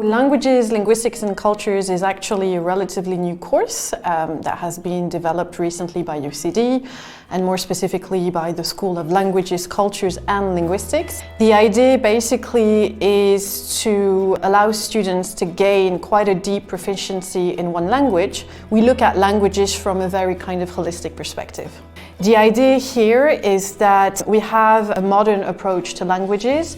Languages, Linguistics and Cultures is actually a relatively new course that has been developed recently by UCD and more specifically by the School of Languages, Cultures and Linguistics. The idea basically is to allow students to gain quite a deep proficiency in one language. We look at languages from a very kind of holistic perspective. The idea here is that we have a modern approach to languages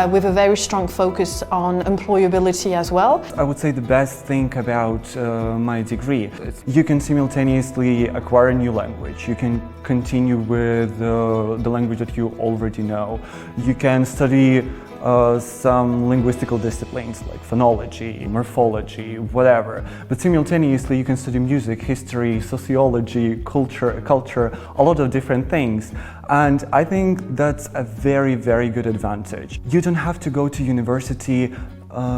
with a very strong focus on employability as well. I would say the best thing about my degree is you can simultaneously acquire a new language. You can continue with the language that you already know. You can study some linguistical disciplines like phonology, morphology, whatever. But simultaneously you can study music, history, sociology, culture, a lot of different things. And I think that's a very, very good advantage. You don't have to go to university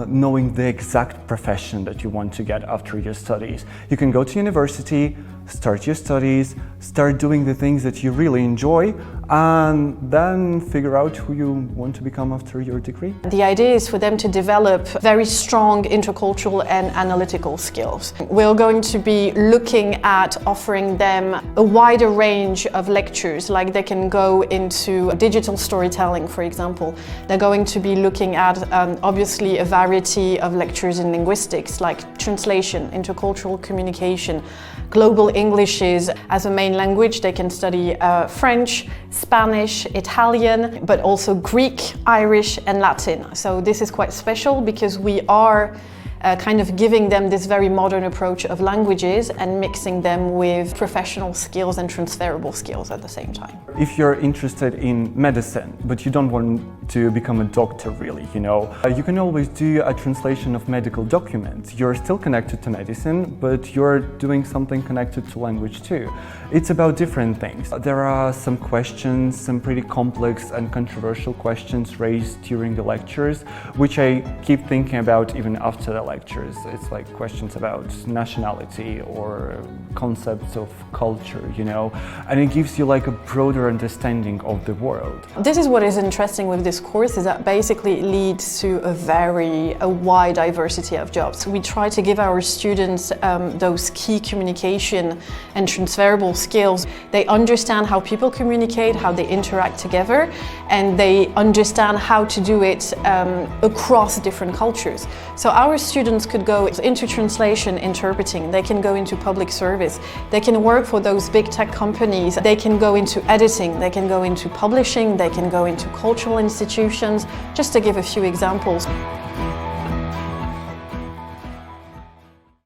knowing the exact profession that you want to get after your studies. You can go to university, start your studies, start doing the things that you really enjoy, and then figure out who you want to become after your degree. The idea is for them to develop very strong intercultural and analytical skills. We're going to be looking at offering them a wider range of lectures, like they can go into digital storytelling, for example. They're going to be looking at obviously a variety of lectures in linguistics, like translation, intercultural communication, global Englishes as a main language. They can study French, Spanish, Italian, but also Greek, Irish and Latin. So this is quite special because we are kind of giving them this very modern approach of languages and mixing them with professional skills and transferable skills at the same time. If you're interested in medicine, but you don't want to become a doctor really, you can always do a translation of medical documents. You're still connected to medicine, but you're doing something connected to language too. It's about different things. There are some questions, some pretty complex and controversial questions raised during the lectures, which I keep thinking about even after the lectures. It's like questions about nationality or concepts of culture, and it gives you like a broader understanding of the world. This is what is interesting with this course, is that basically it leads to a wide diversity of jobs. We try to give our students those key communication and transferable skills. They understand how people communicate, how they interact together, and they understand how to do it across different cultures. So our students could go into translation, interpreting, they can go into public service, they can work for those big tech companies, they can go into editing, they can go into publishing, they can go into cultural institutions, just to give a few examples.